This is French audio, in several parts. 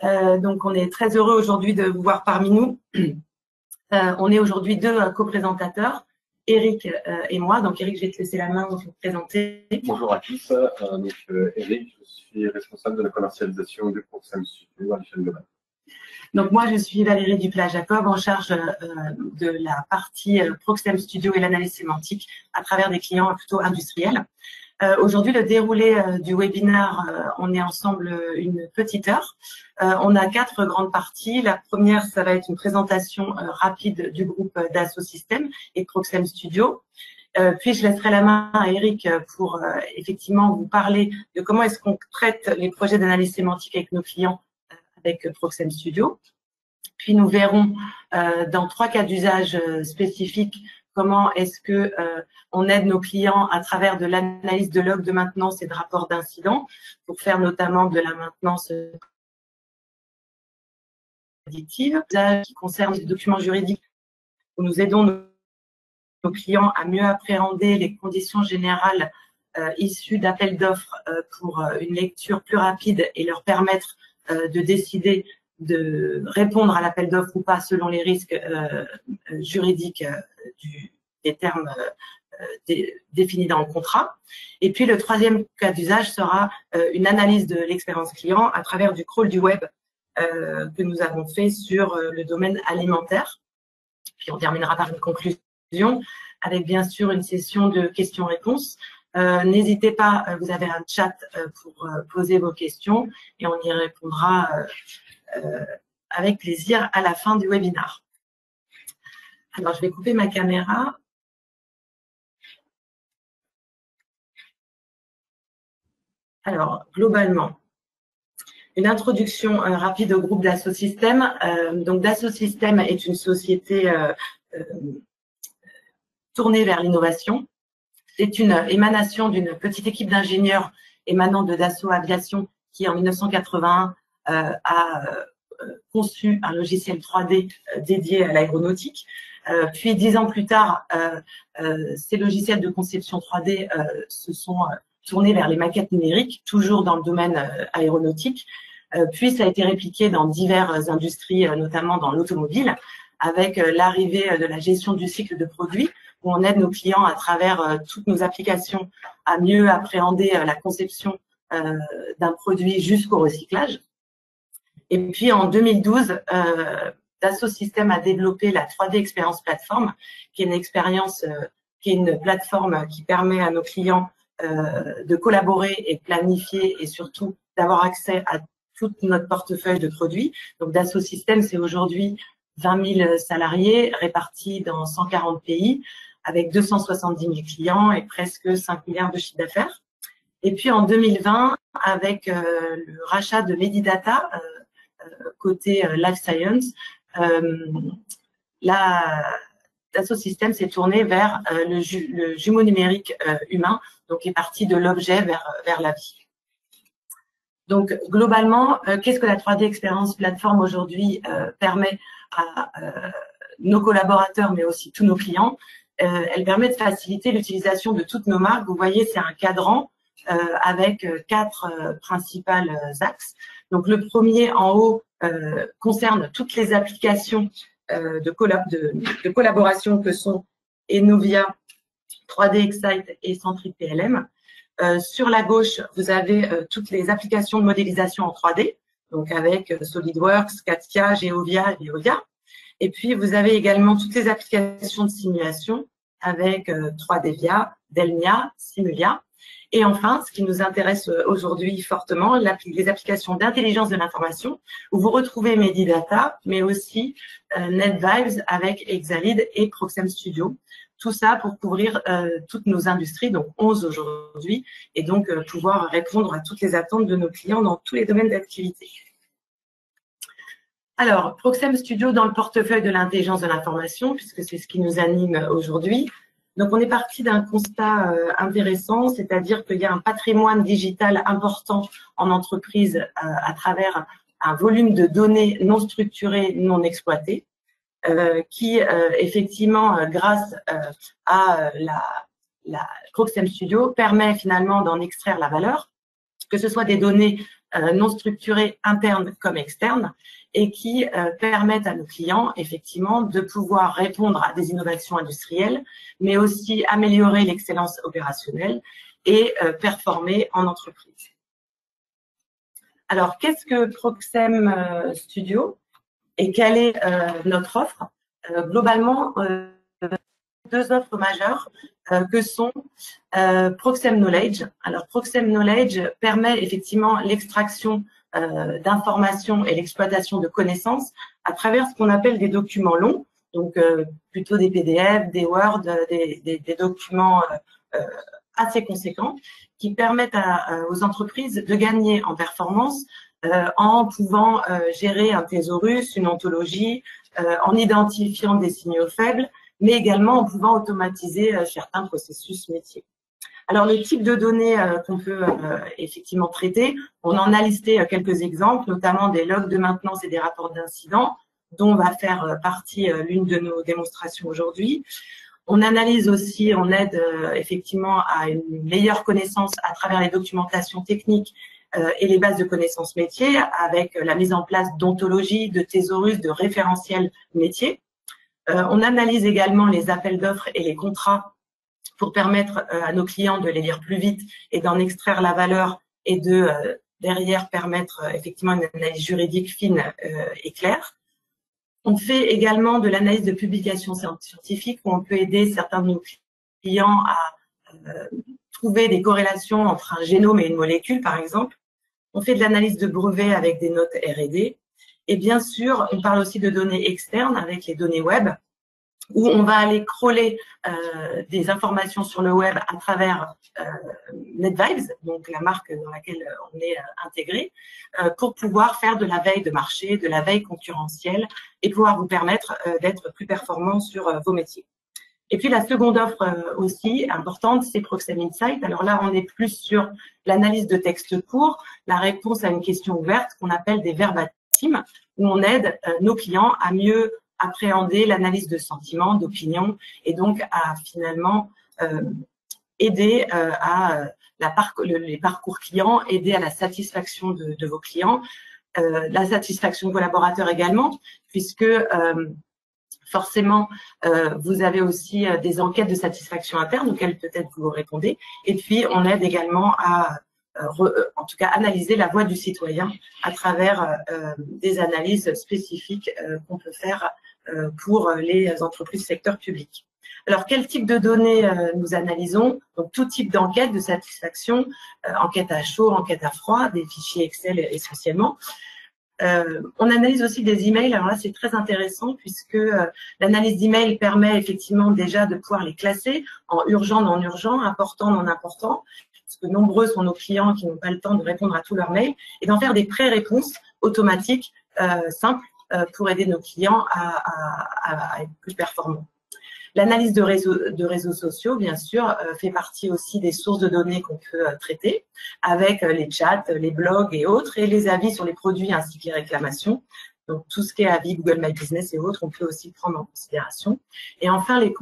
Donc, on est très heureux aujourd'hui de vous voir parmi nous. On est aujourd'hui deux coprésentateurs, Eric et moi. Donc, Eric, je vais te laisser la main pour vous présenter. Bonjour à tous. Eric, je suis responsable de la commercialisation du Proxem Studio à l'échelle globale. Donc, moi, je suis Valérie Duplat-Jacob, en charge de la partie Proxem Studio et l'analyse sémantique à travers des clients plutôt industriels. Aujourd'hui, le déroulé du webinaire, on est ensemble une petite heure. On a 4 grandes parties. La première, ça va être une présentation rapide du groupe Dassault Systèmes et de Proxem Studio. Puis, je laisserai la main à Eric pour effectivement vous parler de comment est-ce qu'on traite les projets d'analyse sémantique avec nos clients avec Proxem Studio. Puis, nous verrons dans 3 cas d'usage spécifiques comment est-ce que on aide nos clients à travers de l'analyse de logs de maintenance et de rapports d'incidents pour faire notamment de la maintenance prédictive, qui concerne les documents juridiques où nous aidons nos clients à mieux appréhender les conditions générales issues d'appels d'offres pour une lecture plus rapide et leur permettre de décider de répondre à l'appel d'offres ou pas selon les risques juridiques des termes définis dans le contrat. Et puis, le 3e cas d'usage sera une analyse de l'expérience client à travers du crawl du web que nous avons fait sur le domaine alimentaire. Puis, on terminera par une conclusion avec bien sûr une session de questions-réponses. N'hésitez pas, vous avez un chat pour poser vos questions et on y répondra avec plaisir à la fin du webinaire. Alors, je vais couper ma caméra. Alors, globalement, une introduction rapide au groupe Dassault Systèmes. Donc, Dassault Systèmes est une société tournée vers l'innovation. C'est une émanation d'une petite équipe d'ingénieurs émanant de Dassault Aviation qui, en 1981, a conçu un logiciel 3D dédié à l'aéronautique. Puis 10 ans plus tard, ces logiciels de conception 3D se sont tournés vers les maquettes numériques, toujours dans le domaine aéronautique. Puis ça a été répliqué dans diverses industries, notamment dans l'automobile, avec l'arrivée de la gestion du cycle de produits, où on aide nos clients à travers toutes nos applications à mieux appréhender la conception d'un produit jusqu'au recyclage. Et puis en 2012, Dassault Systèmes a développé la 3D Experience Platform, qui est une expérience, qui est une plateforme qui permet à nos clients de collaborer et planifier et surtout d'avoir accès à tout notre portefeuille de produits. Donc Dassault Systèmes, c'est aujourd'hui 20 000 salariés répartis dans 140 pays avec 270 000 clients et presque 5 milliards de chiffre d'affaires. Et puis en 2020, avec le rachat de Medidata, côté Life Science, Dassault Systèmes s'est tourné vers le jumeau numérique humain, donc est parti de l'objet vers la vie. Donc globalement, qu'est-ce que la 3D Experience Platform aujourd'hui permet à nos collaborateurs, mais aussi tous nos clients? Elle permet de faciliter l'utilisation de toutes nos marques. Vous voyez, c'est un cadran avec 4 principales axes. Donc le premier en haut concerne toutes les applications de collaboration que sont Enovia, 3D Excite et Centric PLM. Sur la gauche, vous avez toutes les applications de modélisation en 3D, donc avec SolidWorks, CATIA, Geovia et Veolia. Et puis, vous avez également toutes les applications de simulation avec 3D-VIA, Delmia, Simulia. Et enfin, ce qui nous intéresse aujourd'hui fortement, les applications d'intelligence de l'information, où vous retrouvez Medidata, mais aussi NetVibes avec Exalead et Proxem Studio. Tout ça pour couvrir toutes nos industries, donc 11 aujourd'hui, et donc pouvoir répondre à toutes les attentes de nos clients dans tous les domaines d'activité. Alors, Proxem Studio dans le portefeuille de l'intelligence de l'information, puisque c'est ce qui nous anime aujourd'hui. Donc, on est parti d'un constat intéressant, c'est-à-dire qu'il y a un patrimoine digital important en entreprise à travers un volume de données non structurées, non exploitées, qui, effectivement, grâce à la Proxem Studio, permet finalement d'en extraire la valeur, que ce soit des données non structurés internes comme externes et qui permettent à nos clients effectivement de pouvoir répondre à des innovations industrielles, mais aussi améliorer l'excellence opérationnelle et performer en entreprise. Alors, qu'est-ce que Proxem Studio et quelle est notre offre? Globalement, deux offres majeures que sont Proxem Knowledge. Alors, Proxem Knowledge permet effectivement l'extraction d'informations et l'exploitation de connaissances à travers ce qu'on appelle des documents longs, donc plutôt des PDF, des Word, des documents assez conséquents qui permettent aux entreprises de gagner en performance en pouvant gérer un thésaurus, une ontologie, en identifiant des signaux faibles, mais également en pouvant automatiser certains processus métiers. Alors, le type de données qu'on peut effectivement traiter, on en a listé quelques exemples, notamment des logs de maintenance et des rapports d'incidents, dont va faire partie l'une de nos démonstrations aujourd'hui. On analyse aussi, on aide effectivement à une meilleure connaissance à travers les documentations techniques et les bases de connaissances métiers avec la mise en place d'ontologies, de thésaurus, de référentiels métiers. On analyse également les appels d'offres et les contrats pour permettre à nos clients de les lire plus vite et d'en extraire la valeur et de derrière permettre effectivement une analyse juridique fine et claire. On fait également de l'analyse de publications scientifiques où on peut aider certains de nos clients à trouver des corrélations entre un génome et une molécule, par exemple. On fait de l'analyse de brevets avec des notes R&D. Et bien sûr, on parle aussi de données externes avec les données web, où on va aller crawler des informations sur le web à travers NetVibes, donc la marque dans laquelle on est intégré, pour pouvoir faire de la veille de marché, de la veille concurrentielle et pouvoir vous permettre d'être plus performant sur vos métiers. Et puis la seconde offre aussi importante, c'est Proxem Insight. Alors là, on est plus sur l'analyse de textes courts, la réponse à une question ouverte qu'on appelle des verbatim, où on aide nos clients à mieux appréhender l'analyse de sentiments, d'opinions, et donc à finalement aider à les parcours clients, aider à la satisfaction de vos clients, la satisfaction de collaborateurs également, puisque forcément, vous avez aussi des enquêtes de satisfaction interne auxquelles peut-être vous répondez, et puis on aide également à en tout cas analyser la voix du citoyen à travers des analyses spécifiques qu'on peut faire pour les entreprises secteur public. Alors, quel type de données nous analysons? Donc, tout type d'enquête de satisfaction, enquête à chaud, enquête à froid, des fichiers Excel essentiellement. On analyse aussi des emails. Alors là, c'est très intéressant puisque l'analyse d'emails permet effectivement déjà de pouvoir les classer en urgent, non urgent, important, non important, parce que nombreux sont nos clients qui n'ont pas le temps de répondre à tous leurs mails, et d'en faire des pré-réponses automatiques, simples, pour aider nos clients à être plus performants. L'analyse de réseaux sociaux, bien sûr, fait partie aussi des sources de données qu'on peut traiter, avec les chats, les blogs et autres, et les avis sur les produits ainsi que les réclamations. Donc, tout ce qui est avis, Google My Business et autres, on peut aussi prendre en considération. Et enfin, les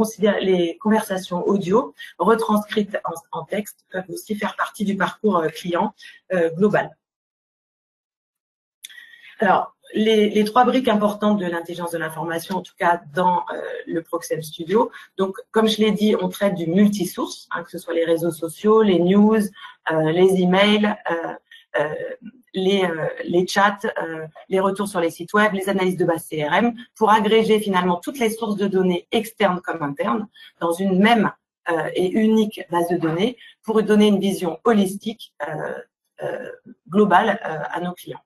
conversations audio retranscrites en texte peuvent aussi faire partie du parcours client global. Alors, les trois briques importantes de l'intelligence de l'information, en tout cas dans le Proxem Studio. Donc, comme je l'ai dit, on traite du multisource, que ce soit les réseaux sociaux, les news, les emails, les chats, les retours sur les sites web, les analyses de base CRM, pour agréger finalement toutes les sources de données externes comme internes dans une même et unique base de données pour donner une vision holistique globale à nos clients.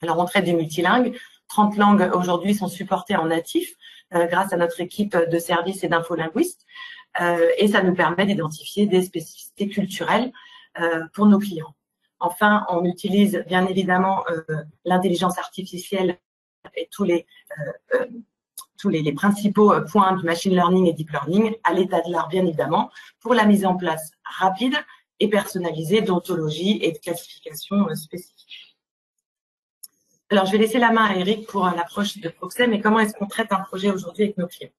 Alors, on traite du multilingue. 30 langues aujourd'hui sont supportées en natif grâce à notre équipe de services et d'infolinguistes. Et ça nous permet d'identifier des spécificités culturelles pour nos clients. Enfin, on utilise bien évidemment l'intelligence artificielle et tous les principaux points du machine learning et deep learning à l'état de l'art, bien évidemment, pour la mise en place rapide et personnalisée d'ontologie et de classification spécifiques. Alors, je vais laisser la main à Eric pour l'approche de Proxem et comment est-ce qu'on traite un projet aujourd'hui avec nos clients.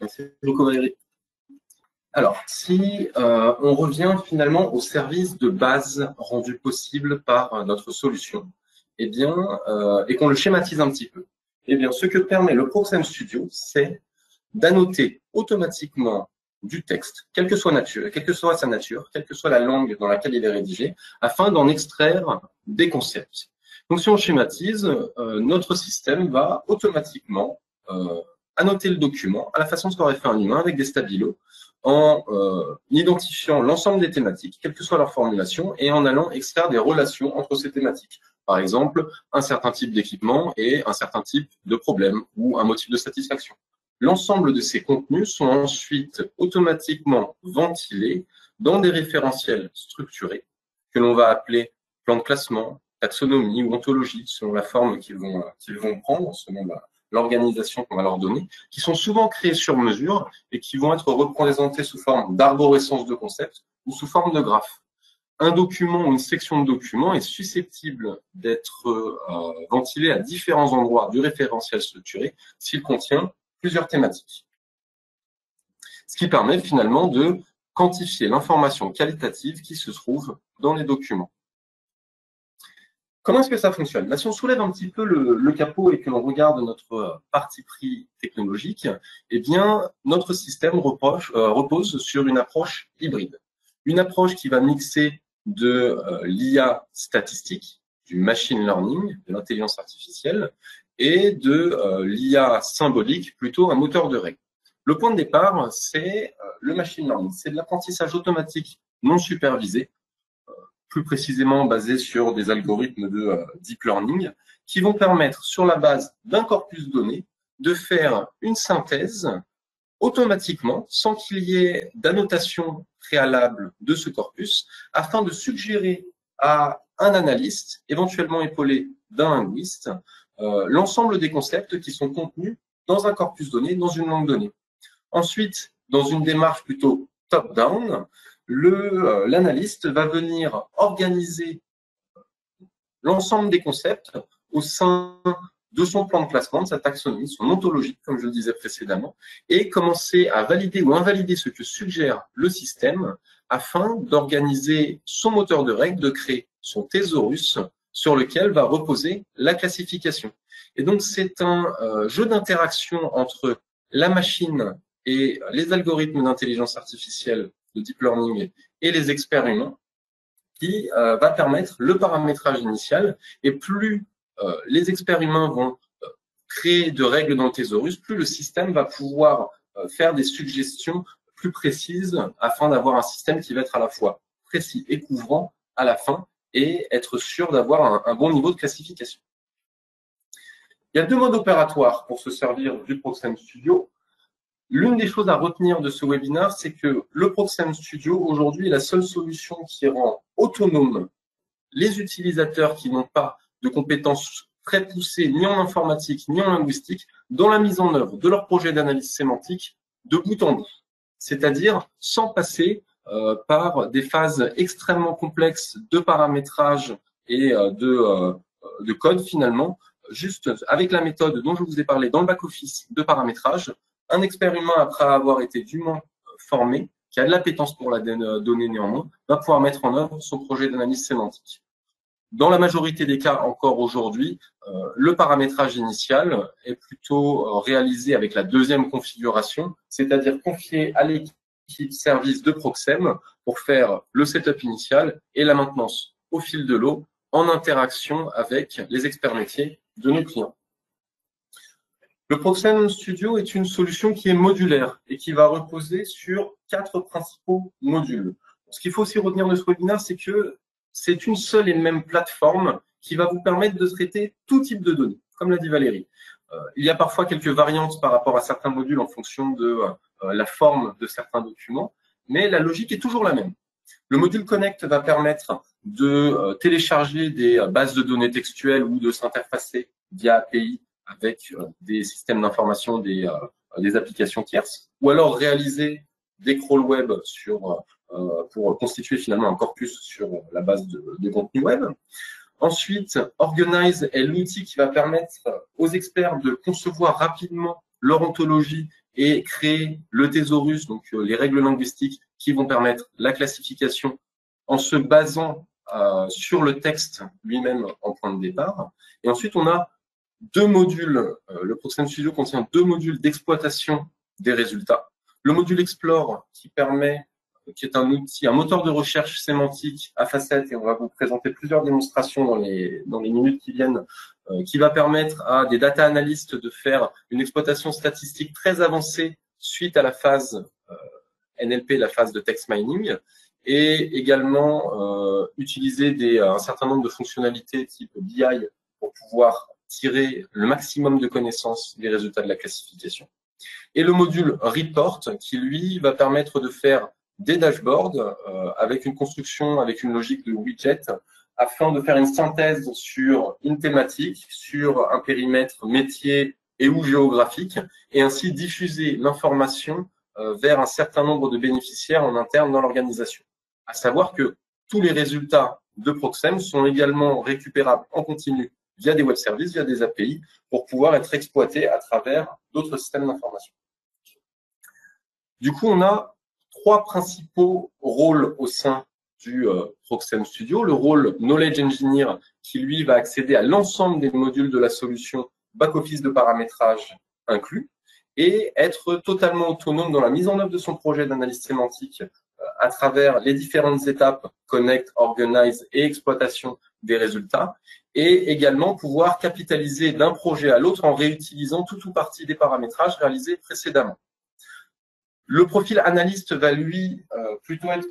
Merci beaucoup, Eric. Alors, si on revient finalement au service de base rendu possible par notre solution, eh bien, et qu'on le schématise un petit peu, eh bien, ce que permet le ProXM Studio, c'est d'annoter automatiquement du texte, quelle que soit sa nature, quelle que soit la langue dans laquelle il est rédigé, afin d'en extraire des concepts. Donc, si on schématise, notre système va automatiquement annoter le document à la façon de ce qu'aurait fait un humain avec des stabilos, en identifiant l'ensemble des thématiques, quelle que soit leur formulation, et en allant extraire des relations entre ces thématiques. Par exemple, un certain type d'équipement et un certain type de problème ou un motif de satisfaction. L'ensemble de ces contenus sont ensuite automatiquement ventilés dans des référentiels structurés que l'on va appeler plan de classement, taxonomie ou ontologie, selon la forme qu'ils vont prendre, selon l'organisation qu'on va leur donner, qui sont souvent créés sur mesure et qui vont être représentés sous forme d'arborescence de concepts ou sous forme de graphes. Un document ou une section de document est susceptible d'être ventilé à différents endroits du référentiel structuré s'il contient plusieurs thématiques. Ce qui permet finalement de quantifier l'information qualitative qui se trouve dans les documents. Comment est-ce que ça fonctionne? Si on soulève un petit peu le capot et que l'on regarde notre parti pris technologique, eh bien, notre système repose sur une approche hybride. Une approche qui va mixer de l'IA statistique, du machine learning, de l'intelligence artificielle, et de l'IA symbolique, plutôt un moteur de règles. Le point de départ, c'est le machine learning. C'est de l'apprentissage automatique non supervisé, plus précisément basé sur des algorithmes de deep learning, qui vont permettre, sur la base d'un corpus donné, de faire une synthèse automatiquement, sans qu'il y ait d'annotation préalable de ce corpus, afin de suggérer à un analyste, éventuellement épaulé d'un linguiste, l'ensemble des concepts qui sont contenus dans un corpus donné, dans une langue donnée. Ensuite, dans une démarche plutôt top-down, l'analyste va venir organiser l'ensemble des concepts au sein de son plan de classement, de sa taxonomie, son ontologie, comme je le disais précédemment, et commencer à valider ou invalider ce que suggère le système afin d'organiser son moteur de règles, de créer son thésaurus sur lequel va reposer la classification. Et donc, c'est un jeu d'interaction entre la machine et les algorithmes d'intelligence artificielle, de deep learning et les experts humains qui va permettre le paramétrage initial. Et plus les experts humains vont créer de règles dans le thésaurus, plus le système va pouvoir faire des suggestions plus précises afin d'avoir un système qui va être à la fois précis et couvrant à la fin et être sûr d'avoir un bon niveau de classification. Il y a deux modes opératoires pour se servir du ProXM Studio. L'une des choses à retenir de ce webinaire, c'est que le ProXM Studio, aujourd'hui, est la seule solution qui rend autonome les utilisateurs qui n'ont pas de compétences très poussées ni en informatique ni en linguistique dans la mise en œuvre de leur projet d'analyse sémantique de bout en bout. C'est-à-dire sans passer par des phases extrêmement complexes de paramétrage et de code finalement, juste avec la méthode dont je vous ai parlé dans le back-office de paramétrage. Un expert humain, après avoir été dûment formé, qui a de l'appétence pour la donnée néanmoins, va pouvoir mettre en œuvre son projet d'analyse sémantique. Dans la majorité des cas, encore aujourd'hui, le paramétrage initial est plutôt réalisé avec la deuxième configuration, c'est-à-dire confié à l'équipe service de ProXM pour faire le setup initial et la maintenance au fil de l'eau en interaction avec les experts métiers de nos clients. Le ProXM Studio est une solution qui est modulaire et qui va reposer sur 4 principaux modules. Ce qu'il faut aussi retenir de ce webinaire, c'est que c'est une seule et même plateforme qui va vous permettre de traiter tout type de données, comme l'a dit Valérie. Il y a parfois quelques variantes par rapport à certains modules en fonction de la forme de certains documents, mais la logique est toujours la même. Le module Connect va permettre de télécharger des bases de données textuelles ou de s'interfacer via API avec des systèmes d'information des applications tierces, ou alors réaliser des crawls web pour constituer finalement un corpus sur la base de contenu web. Ensuite, Organize est l'outil qui va permettre aux experts de concevoir rapidement leur ontologie et créer le thésaurus, donc les règles linguistiques qui vont permettre la classification en se basant sur le texte lui-même en point de départ. Et ensuite, on a deux modules. Le Proxen Studio contient deux modules d'exploitation des résultats. Le module Explore qui est un outil, un moteur de recherche sémantique à facettes, et on va vous présenter plusieurs démonstrations dans les minutes qui viennent, qui va permettre à des data analystes de faire une exploitation statistique très avancée suite à la phase NLP, la phase de text mining, et également utiliser un certain nombre de fonctionnalités type BI pour pouvoir tirer le maximum de connaissances des résultats de la classification. Et le module Report qui, lui, va permettre de faire des dashboards avec une construction, avec une logique de widget, afin de faire une synthèse sur une thématique, sur un périmètre métier et ou géographique, et ainsi diffuser l'information vers un certain nombre de bénéficiaires en interne dans l'organisation. À savoir que tous les résultats de Proxem sont également récupérables en continu via des web services, via des API, pour pouvoir être exploités à travers d'autres systèmes d'information. Du coup, on a trois principaux rôles au sein du Proxem Studio. Le rôle Knowledge Engineer, qui lui va accéder à l'ensemble des modules de la solution, back-office de paramétrage inclus, et être totalement autonome dans la mise en œuvre de son projet d'analyse sémantique à travers les différentes étapes Connect, Organize et exploitation des résultats, et également pouvoir capitaliser d'un projet à l'autre en réutilisant tout ou partie des paramétrages réalisés précédemment. Le profil analyste va lui plutôt être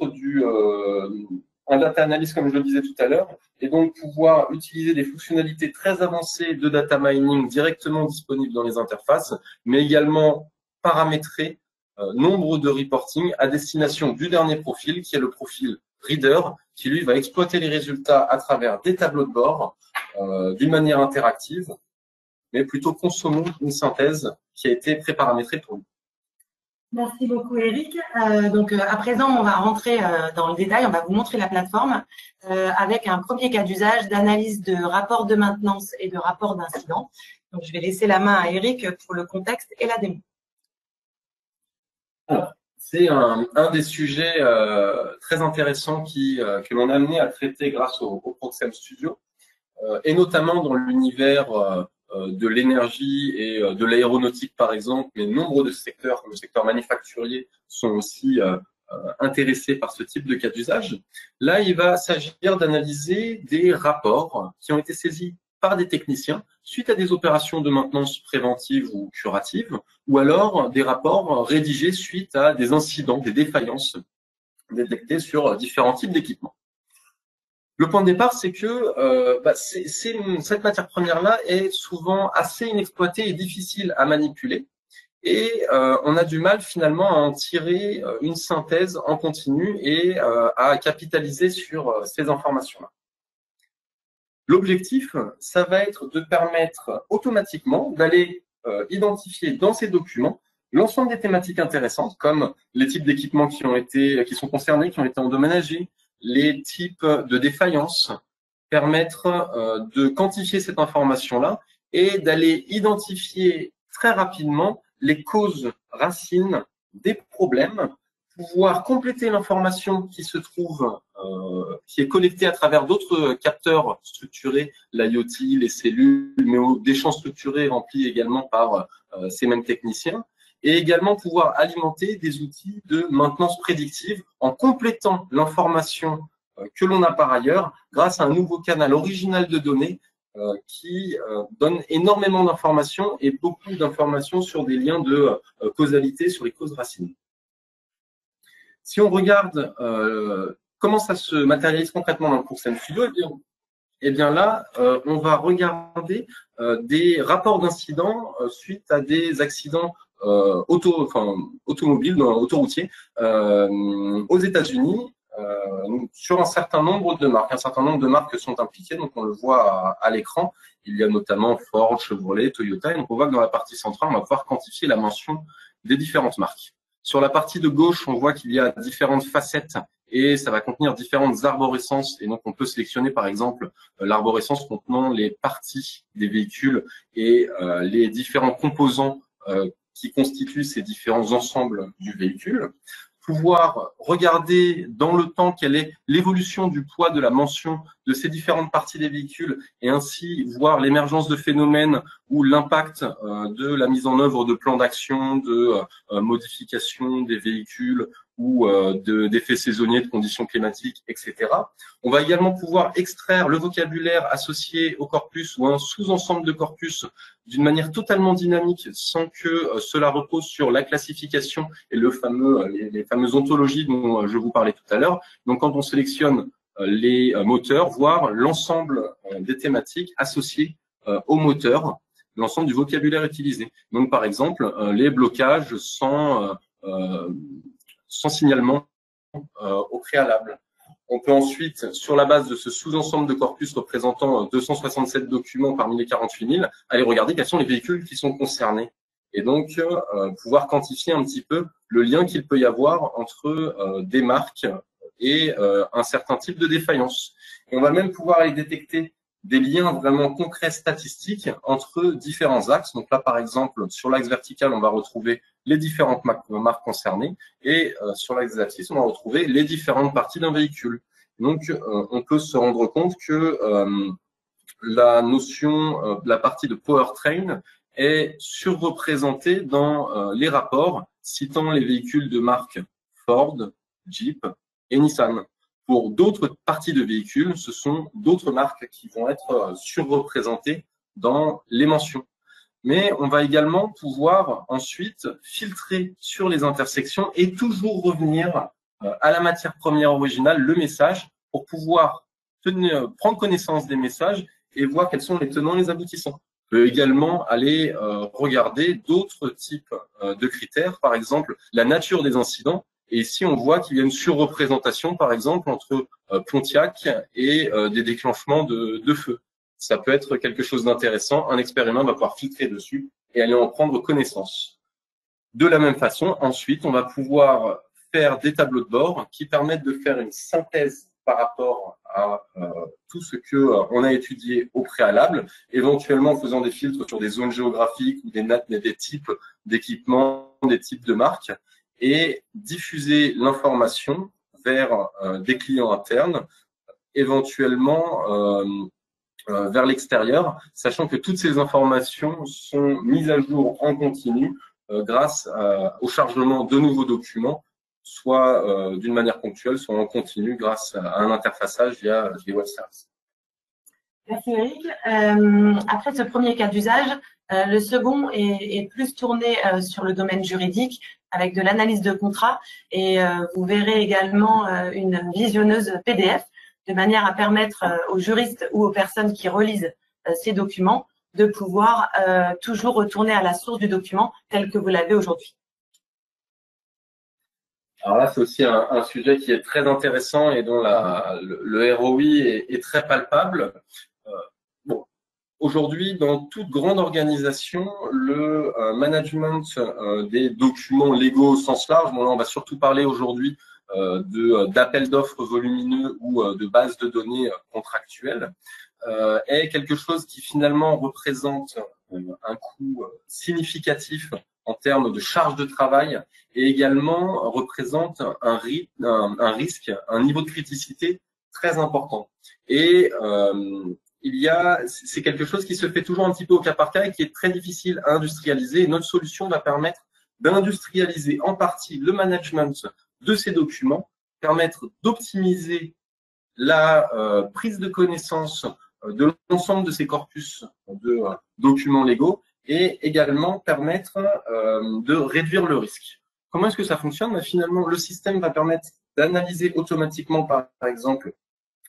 un data analyst, comme je le disais tout à l'heure, et donc pouvoir utiliser des fonctionnalités très avancées de data mining directement disponibles dans les interfaces, mais également paramétrer nombre de reporting à destination du dernier profil, qui est le profil reader, qui lui va exploiter les résultats à travers des tableaux de bord d'une manière interactive, mais plutôt consommant une synthèse qui a été préparamétrée pour lui. Merci beaucoup Eric. À présent, on va rentrer dans le détail, on va vous montrer la plateforme avec un premier cas d'usage d'analyse de rapports de maintenance et de rapports d'incidents. Donc, je vais laisser la main à Eric pour le contexte et la démo. Alors, c'est un des sujets très intéressants que l'on a amené à traiter grâce au Proxem Studio, et notamment dans l'univers de l'énergie et de l'aéronautique, par exemple, mais nombre de secteurs, comme le secteur manufacturier, sont aussi intéressés par ce type de cas d'usage. Là, il va s'agir d'analyser des rapports qui ont été saisis par des techniciens suite à des opérations de maintenance préventive ou curative, ou alors des rapports rédigés suite à des incidents, des défaillances détectées sur différents types d'équipements. Le point de départ, c'est que cette matière première-là est souvent assez inexploitée et difficile à manipuler. Et on a du mal finalement à en tirer une synthèse en continu et à capitaliser sur ces informations-là. L'objectif, ça va être de permettre automatiquement d'aller identifier dans ces documents l'ensemble des thématiques intéressantes, comme les types d'équipements qui sont concernés, qui ont été endommagés, les types de défaillances, permettre de quantifier cette information-là et d'aller identifier très rapidement les causes racines des problèmes, pouvoir compléter l'information qui se trouve, qui est collectée à travers d'autres capteurs structurés, l'IoT, les cellules, mais des champs structurés remplis également par ces mêmes techniciens, et également pouvoir alimenter des outils de maintenance prédictive en complétant l'information que l'on a par ailleurs grâce à un nouveau canal original de données qui donne énormément d'informations et beaucoup d'informations sur des liens de causalité, sur les causes racines. Si on regarde comment ça se matérialise concrètement dans le Proxem Studio, eh bien là, on va regarder des rapports d'incidents suite à des accidents automobiles, autoroutiers aux États-Unis sur un certain nombre de marques. Un certain nombre de marques sont impliquées, donc on le voit à l'écran. Il y a notamment Ford, Chevrolet, Toyota. Et donc on voit que dans la partie centrale, on va pouvoir quantifier la mention des différentes marques. Sur la partie de gauche, on voit qu'il y a différentes facettes et ça va contenir différentes arborescences. Et donc, on peut sélectionner, par exemple, l'arborescence contenant les parties des véhicules et les différents composants qui constituent ces différents ensembles du véhicule. pouvoir regarder dans le temps quelle est l'évolution du poids de la mention de ces différentes parties des véhicules et ainsi voir l'émergence de phénomènes ou l'impact de la mise en œuvre de plans d'action, de modification des véhicules ou d'effets saisonniers, de conditions climatiques, etc. On va également pouvoir extraire le vocabulaire associé au corpus ou un sous-ensemble de corpus d'une manière totalement dynamique sans que cela repose sur la classification et les fameuses ontologies dont je vous parlais tout à l'heure. Donc quand on sélectionne les moteurs, voir l'ensemble des thématiques associées au moteur, l'ensemble du vocabulaire utilisé. Donc par exemple, les blocages sans signalement au préalable. On peut ensuite, sur la base de ce sous-ensemble de corpus représentant 267 documents parmi les 48 000, aller regarder quels sont les véhicules qui sont concernés. Et donc, pouvoir quantifier un petit peu le lien qu'il peut y avoir entre des marques et un certain type de défaillance. Et on va même pouvoir aller détecter des liens vraiment concrets statistiques entre différents axes. Donc là, par exemple, sur l'axe vertical, on va retrouver les différentes marques concernées et sur l'axe axis, on va retrouver les différentes parties d'un véhicule. Donc, on peut se rendre compte que la notion, la partie de powertrain est surreprésentée dans les rapports citant les véhicules de marque Ford, Jeep et Nissan. Pour d'autres parties de véhicules, ce sont d'autres marques qui vont être surreprésentées dans les mentions. Mais on va également pouvoir ensuite filtrer sur les intersections et toujours revenir à la matière première originale, le message, pour pouvoir prendre connaissance des messages et voir quels sont les tenants et les aboutissants. On peut également aller regarder d'autres types de critères, par exemple la nature des incidents. Et ici, on voit qu'il y a une surreprésentation, par exemple, entre Pontiac et des déclenchements de feu. Ça peut être quelque chose d'intéressant. Un expert humain va pouvoir filtrer dessus et aller en prendre connaissance. De la même façon, ensuite, on va pouvoir faire des tableaux de bord qui permettent de faire une synthèse par rapport à tout ce que on a étudié au préalable, éventuellement en faisant des filtres sur des zones géographiques ou des types d'équipements, des types de marques, et diffuser l'information vers des clients internes, éventuellement vers l'extérieur, sachant que toutes ces informations sont mises à jour en continu grâce au chargement de nouveaux documents, soit d'une manière ponctuelle, soit en continu grâce à un interfaçage via des web services. Merci Eric. Après ce premier cas d'usage, le second est plus tourné sur le domaine juridique avec de l'analyse de contrat et vous verrez également une visionneuse PDF de manière à permettre aux juristes ou aux personnes qui relisent ces documents de pouvoir toujours retourner à la source du document tel que vous l'avez aujourd'hui. Alors là, c'est aussi un sujet qui est très intéressant et dont le ROI est très palpable. Bon, aujourd'hui, dans toute grande organisation, le management des documents légaux au sens large, bon là, on va surtout parler aujourd'hui d'appels d'offres volumineux ou de bases de données contractuelles, est quelque chose qui finalement représente un coût significatif en termes de charge de travail et également représente un risque, un niveau de criticité très important. Et c'est quelque chose qui se fait toujours un petit peu au cas par cas et qui est très difficile à industrialiser. Et notre solution va permettre d'industrialiser en partie le management de ces documents, permettre d'optimiser la prise de connaissance de l'ensemble de ces corpus de documents légaux et également permettre de réduire le risque. Comment est-ce que ça fonctionne? Finalement, le système va permettre d'analyser automatiquement, par exemple,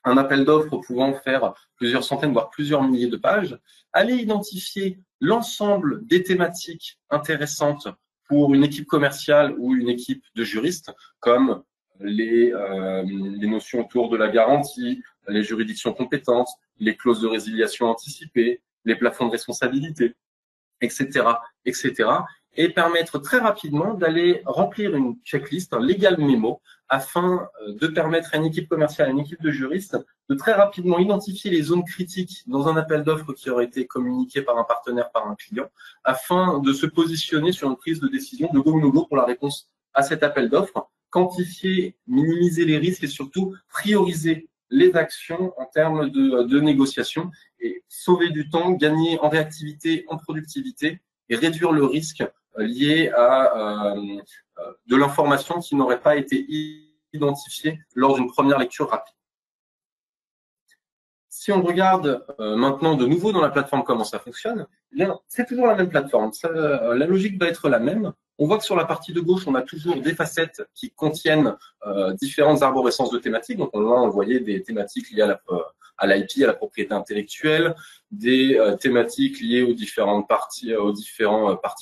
un appel d'offres pouvant faire plusieurs centaines, voire plusieurs milliers de pages, aller identifier l'ensemble des thématiques intéressantes pour une équipe commerciale ou une équipe de juristes, comme les notions autour de la garantie, les juridictions compétentes, les clauses de résiliation anticipée, les plafonds de responsabilité, etc., etc., et permettre très rapidement d'aller remplir une checklist, un legal memo, afin de permettre à une équipe commerciale, à une équipe de juristes, de très rapidement identifier les zones critiques dans un appel d'offres qui aurait été communiqué par un partenaire, par un client, afin de se positionner sur une prise de décision de go ou no go pour la réponse à cet appel d'offres, quantifier, minimiser les risques et surtout prioriser les actions en termes de négociation et sauver du temps, gagner en réactivité, en productivité et réduire le risque lié à de l'information qui n'aurait pas été identifiée lors d'une première lecture rapide. Si on regarde maintenant de nouveau dans la plateforme comment ça fonctionne, eh bien c'est toujours la même plateforme. La logique va être la même. On voit que sur la partie de gauche, on a toujours des facettes qui contiennent différentes arborescences de thématiques. Donc on voyait des thématiques liées à l'IP, à la propriété intellectuelle, des thématiques liées aux différentes parties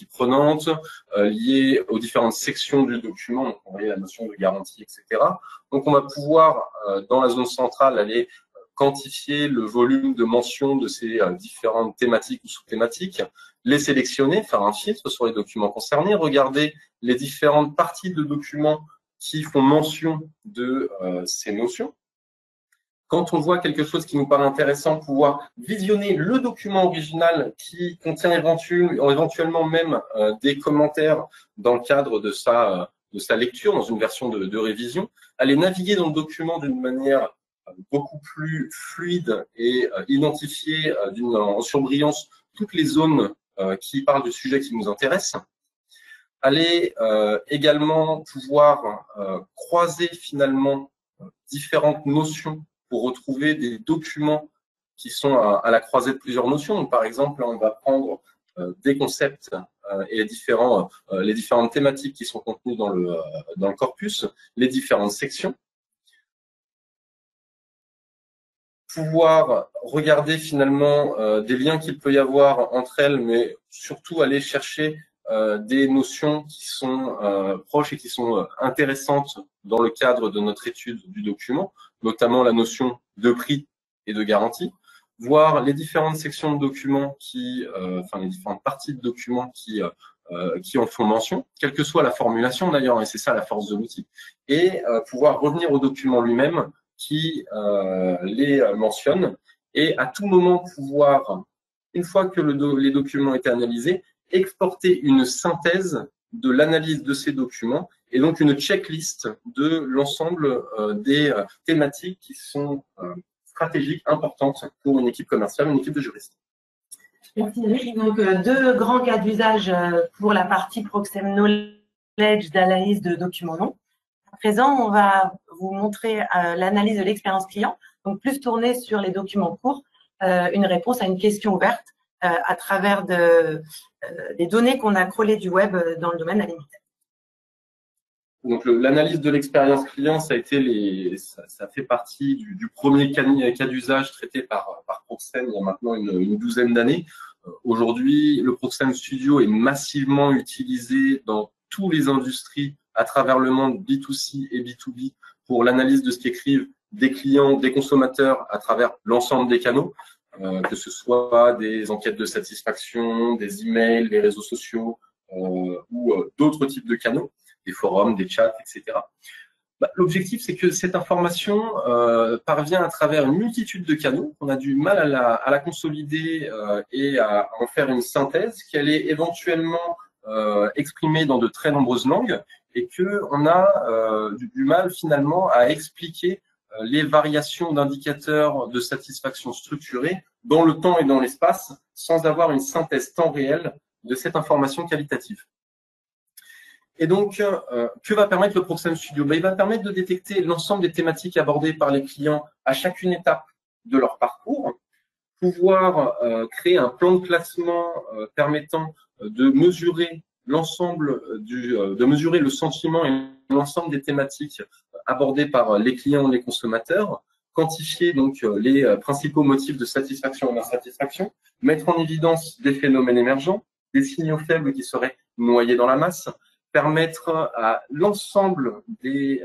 prenantes, liées aux différentes sections du document. Donc on voyait la notion de garantie, etc. Donc on va pouvoir dans la zone centrale aller quantifier le volume de mentions de ces différentes thématiques ou sous-thématiques, les sélectionner, faire un filtre sur les documents concernés, regarder les différentes parties de documents qui font mention de ces notions. Quand on voit quelque chose qui nous paraît intéressant, pouvoir visionner le document original qui contient éventuellement même des commentaires dans le cadre de sa lecture, dans une version de révision, aller naviguer dans le document d'une manière beaucoup plus fluide et identifier en surbrillance toutes les zones qui parlent du sujet qui nous intéresse. Aller également pouvoir croiser finalement différentes notions pour retrouver des documents qui sont à la croisée de plusieurs notions. Donc, par exemple, on va prendre des concepts et les différentes thématiques qui sont contenues dans le corpus, les différentes sections. Pouvoir regarder finalement des liens qu'il peut y avoir entre elles, mais surtout aller chercher des notions qui sont proches et qui sont intéressantes dans le cadre de notre étude du document, notamment la notion de prix et de garantie, voir les différentes sections de documents les différentes parties de documents qui en font mention, quelle que soit la formulation d'ailleurs, et c'est ça la force de l'outil, et pouvoir revenir au document lui-même qui les mentionne et à tout moment pouvoir, une fois que les documents ont été analysés, exporter une synthèse de l'analyse de ces documents et donc une checklist de l'ensemble des thématiques qui sont stratégiques, importantes pour une équipe commerciale, une équipe de juristes. Merci Eric. Donc, deux grands cas d'usage pour la partie Proxem Knowledge d'analyse de documents longs. À présent, on va vous montrer l'analyse de l'expérience client, donc plus tournée sur les documents courts, une réponse à une question ouverte à travers des données qu'on a crawlées du web dans le domaine alimentaire. Donc l'analyse de l'expérience client, ça fait partie du premier cas d'usage traité par Proxem il y a maintenant une douzaine d'années. Aujourd'hui, le Proxem Studio est massivement utilisé dans toutes les industries à travers le monde, B2C et B2B, pour l'analyse de ce qu'écrivent des clients, des consommateurs à travers l'ensemble des canaux, que ce soit des enquêtes de satisfaction, des emails, des réseaux sociaux ou d'autres types de canaux, des forums, des chats, etc. L'objectif, c'est que cette information parvient à travers une multitude de canaux. On a du mal à la consolider et à en faire une synthèse, qu'elle est éventuellement exprimée dans de très nombreuses langues et qu'on a du mal finalement à expliquer les variations d'indicateurs de satisfaction structurés dans le temps et dans l'espace sans avoir une synthèse temps réel de cette information qualitative. Et donc, que va permettre le Proxem Studio? Il va permettre de détecter l'ensemble des thématiques abordées par les clients à chacune étape de leur parcours, pouvoir créer un plan de classement permettant de mesurer l'ensemble de mesurer le sentiment et l'ensemble des thématiques abordées par les clients et les consommateurs, quantifier donc les principaux motifs de satisfaction et d'insatisfaction, mettre en évidence des phénomènes émergents, des signaux faibles qui seraient noyés dans la masse, permettre à l'ensemble des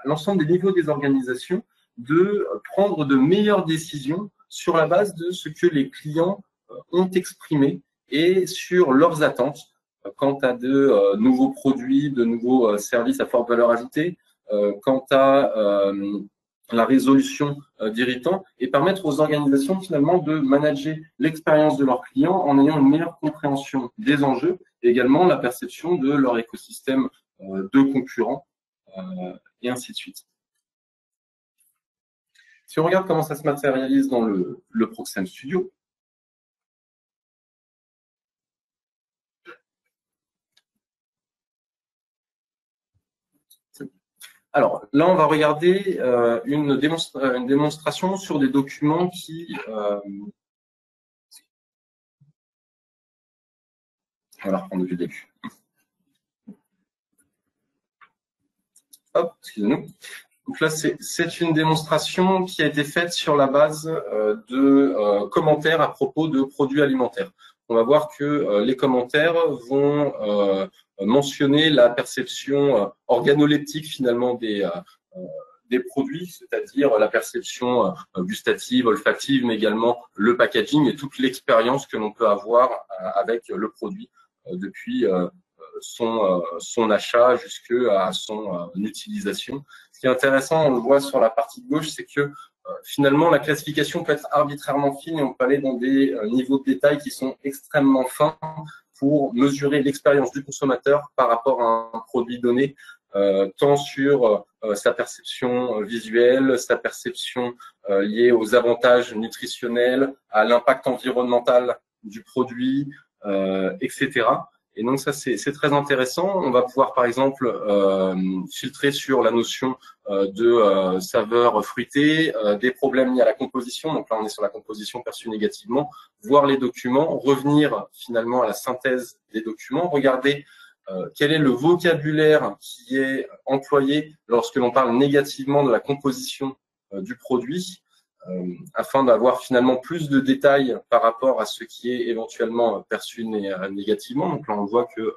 niveaux des organisations de prendre de meilleures décisions sur la base de ce que les clients ont exprimé et sur leurs attentes quant à de nouveaux produits, de nouveaux services à forte valeur ajoutée, quant à la résolution d'irritants et permettre aux organisations finalement de manager l'expérience de leurs clients en ayant une meilleure compréhension des enjeux et également la perception de leur écosystème de concurrents et ainsi de suite. Si on regarde comment ça se matérialise dans le Proxem Studio, alors là, on va regarder une démonstration sur des documents qui… on va reprendre du début. Hop, excusez-nous. Donc là, c'est une démonstration qui a été faite sur la base de commentaires à propos de produits alimentaires. On va voir que les commentaires vont mentionner la perception organoleptique finalement des produits, c'est-à-dire la perception gustative, olfactive, mais également le packaging et toute l'expérience que l'on peut avoir avec le produit depuis son achat jusqu'à son utilisation. Ce qui est intéressant, on le voit sur la partie de gauche, c'est que finalement la classification peut être arbitrairement fine et on peut aller dans des niveaux de détail qui sont extrêmement fins pour mesurer l'expérience du consommateur par rapport à un produit donné, tant sur sa perception visuelle, sa perception liée aux avantages nutritionnels, à l'impact environnemental du produit, etc. Et donc ça, c'est très intéressant. On va pouvoir, par exemple, filtrer sur la notion de saveur fruitée, des problèmes liés à la composition. Donc là, on est sur la composition perçue négativement. Voir les documents, revenir finalement à la synthèse des documents, regarder quel est le vocabulaire qui est employé lorsque l'on parle négativement de la composition du produit, afin d'avoir finalement plus de détails par rapport à ce qui est éventuellement perçu négativement. Donc là, on voit que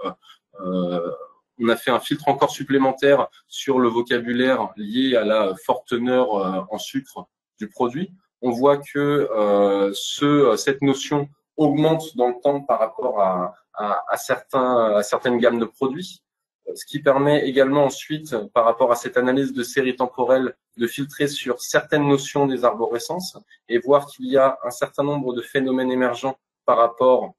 on a fait un filtre encore supplémentaire sur le vocabulaire lié à la forte teneur en sucre du produit. On voit que cette notion augmente dans le temps par rapport à certaines gammes de produits. Ce qui permet également ensuite, par rapport à cette analyse de série temporelle, de filtrer sur certaines notions des arborescences et voir qu'il y a un certain nombre de phénomènes émergents par rapport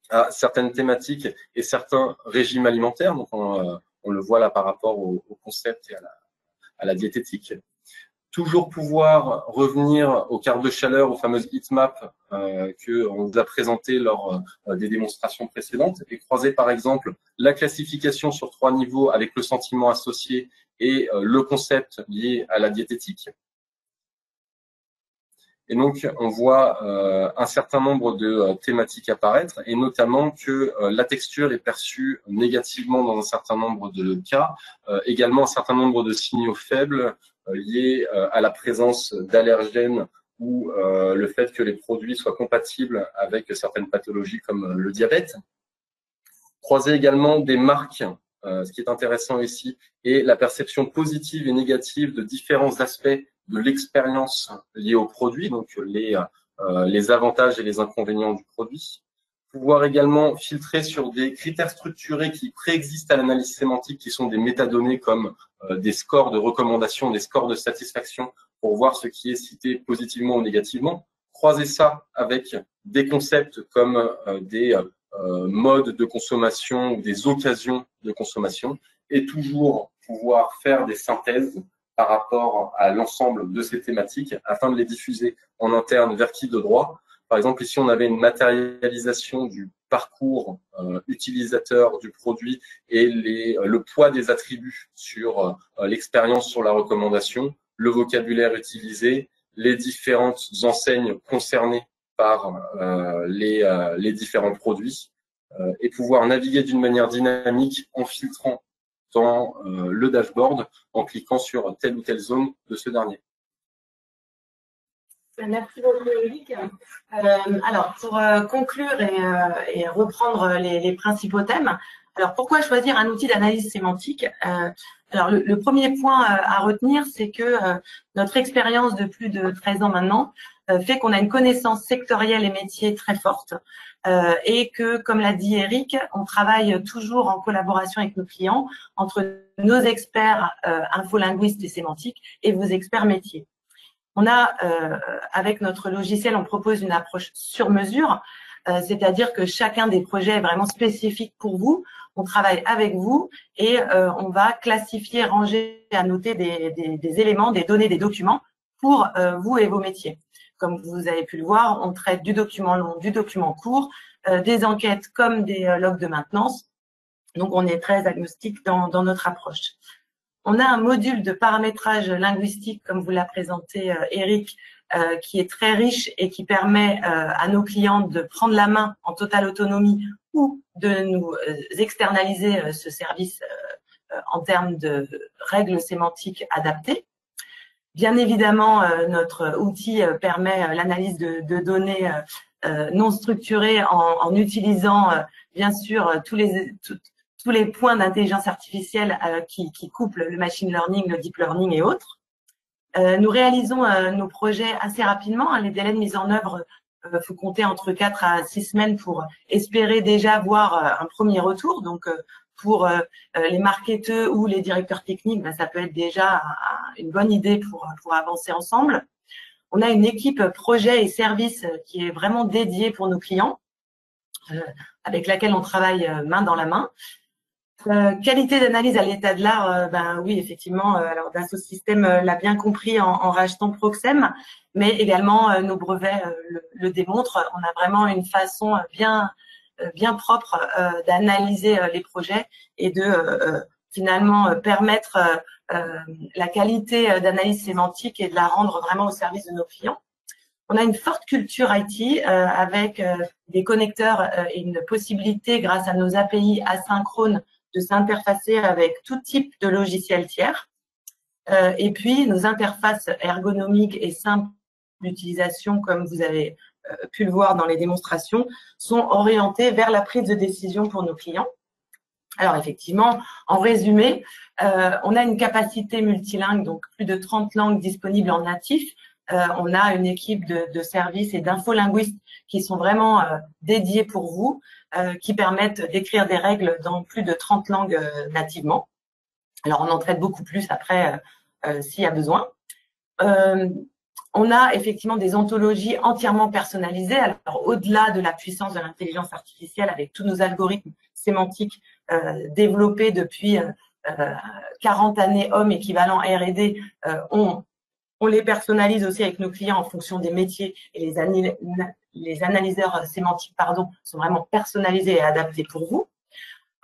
à certaines thématiques et certains régimes alimentaires. Donc, on le voit là par rapport au concept et à la diététique. Toujours pouvoir revenir aux cartes de chaleur, aux fameuses heatmaps qu'on vous a présentées lors des démonstrations précédentes et croiser par exemple la classification sur 3 niveaux avec le sentiment associé et le concept lié à la diététique. Et donc, on voit un certain nombre de thématiques apparaître, et notamment que la texture est perçue négativement dans un certain nombre de cas, également un certain nombre de signaux faibles liés à la présence d'allergènes ou le fait que les produits soient compatibles avec certaines pathologies comme le diabète. Croiser également des marques, ce qui est intéressant ici, et la perception positive et négative de différents aspects de l'expérience liée au produit, donc les avantages et les inconvénients du produit. Pouvoir également filtrer sur des critères structurés qui préexistent à l'analyse sémantique, qui sont des métadonnées comme des scores de recommandation, des scores de satisfaction, pour voir ce qui est cité positivement ou négativement. Croiser ça avec des concepts comme des modes de consommation ou des occasions de consommation, et toujours pouvoir faire des synthèses par rapport à l'ensemble de ces thématiques afin de les diffuser en interne vers qui de droit. Par exemple, ici, on avait une matérialisation du parcours utilisateur du produit et le poids des attributs sur l'expérience sur la recommandation, le vocabulaire utilisé, les différentes enseignes concernées par les différents produits et pouvoir naviguer d'une manière dynamique en filtrant dans le dashboard en cliquant sur telle ou telle zone de ce dernier. Merci beaucoup, Eric. Alors, pour conclure et reprendre les principaux thèmes, alors pourquoi choisir un outil d'analyse sémantique? Alors, le premier point à retenir, c'est que notre expérience de plus de 13 ans maintenant fait qu'on a une connaissance sectorielle et métier très forte et que, comme l'a dit Eric, on travaille toujours en collaboration avec nos clients entre nos experts infolinguistes et sémantiques et vos experts métiers. On a, avec notre logiciel, on propose une approche sur mesure c'est-à-dire que chacun des projets est vraiment spécifique pour vous. On travaille avec vous et on va classifier, ranger, annoter des éléments, des données, des documents pour vous et vos métiers. Comme vous avez pu le voir, on traite du document long, du document court, des enquêtes comme des logs de maintenance. Donc, on est très agnostique dans notre approche. On a un module de paramétrage linguistique, comme vous l'a présenté Eric, qui est très riche et qui permet à nos clients de prendre la main en totale autonomie ou de nous externaliser ce service en termes de règles sémantiques adaptées. Bien évidemment, notre outil permet l'analyse de données non structurées en utilisant bien sûr tous les points d'intelligence artificielle qui couplent le machine learning, le deep learning et autres. Nous réalisons nos projets assez rapidement. Les délais de mise en œuvre, faut compter entre 4 à 6 semaines pour espérer déjà voir un premier retour. Donc, pour les marketeurs ou les directeurs techniques, ça peut être déjà une bonne idée pour avancer ensemble. On a une équipe projet et service qui est vraiment dédiée pour nos clients, avec laquelle on travaille main dans la main. Qualité d'analyse à l'état de l'art, oui, effectivement, alors Dassault Systèmes l'a bien compris en rachetant Proxem, mais également nos brevets le démontrent. On a vraiment une façon bien propre d'analyser les projets et de finalement permettre la qualité d'analyse sémantique et de la rendre vraiment au service de nos clients. On a une forte culture IT avec des connecteurs et une possibilité, grâce à nos API asynchrones, de s'interfacer avec tout type de logiciels tiers. Et puis, nos interfaces ergonomiques et simples d'utilisation, comme vous avez pu le voir dans les démonstrations, sont orientées vers la prise de décision pour nos clients. Alors, effectivement, en résumé, on a une capacité multilingue, donc plus de 30 langues disponibles en natif. On a une équipe de services et d'infolinguistes qui sont vraiment dédiés pour vous, qui permettent d'écrire des règles dans plus de 30 langues nativement. Alors, on en traite beaucoup plus après s'il y a besoin. On a effectivement des ontologies entièrement personnalisées. Alors, au-delà de la puissance de l'intelligence artificielle, avec tous nos algorithmes sémantiques développés depuis 40 années hommes équivalent R&D, on les personnalise aussi avec nos clients en fonction des métiers et les analyseurs sémantiques, sont vraiment personnalisés et adaptés pour vous.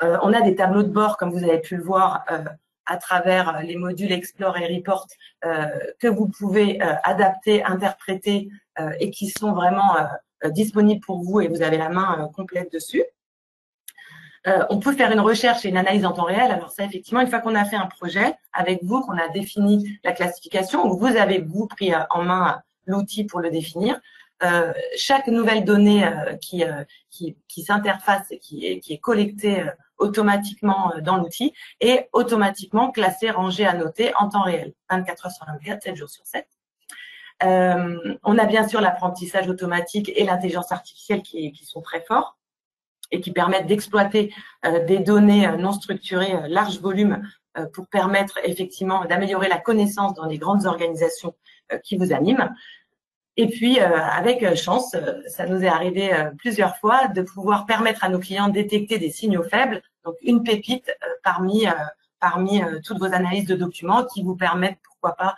On a des tableaux de bord, comme vous avez pu le voir, à travers les modules Explore et Report que vous pouvez adapter, interpréter et qui sont vraiment disponibles pour vous et vous avez la main complète dessus. On peut faire une recherche et une analyse en temps réel. Alors ça, effectivement, une fois qu'on a fait un projet avec vous, qu'on a défini la classification, vous avez, vous, pris en main l'outil pour le définir, chaque nouvelle donnée qui s'interface et qui est collectée automatiquement dans l'outil est automatiquement classée, rangée, annotée en temps réel, 24 heures sur 24, 7 jours sur 7. On a bien sûr l'apprentissage automatique et l'intelligence artificielle qui sont très forts et qui permettent d'exploiter des données non structurées, large volume, pour permettre effectivement d'améliorer la connaissance dans les grandes organisations qui vous animent. Et puis, avec chance, ça nous est arrivé plusieurs fois de pouvoir permettre à nos clients de détecter des signaux faibles, donc une pépite parmi toutes vos analyses de documents qui vous permettent, pourquoi pas,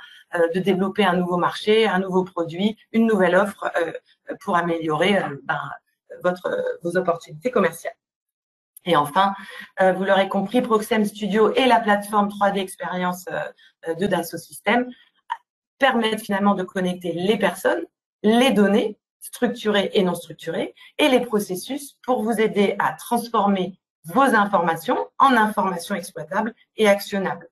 de développer un nouveau marché, un nouveau produit, une nouvelle offre pour améliorer vos opportunités commerciales. Et enfin, vous l'aurez compris, Proxem Studio et la plateforme 3D Expérience de Dassault Systèmes permettent finalement de connecter les personnes, les données structurées et non structurées et les processus pour vous aider à transformer vos informations en informations exploitables et actionnables.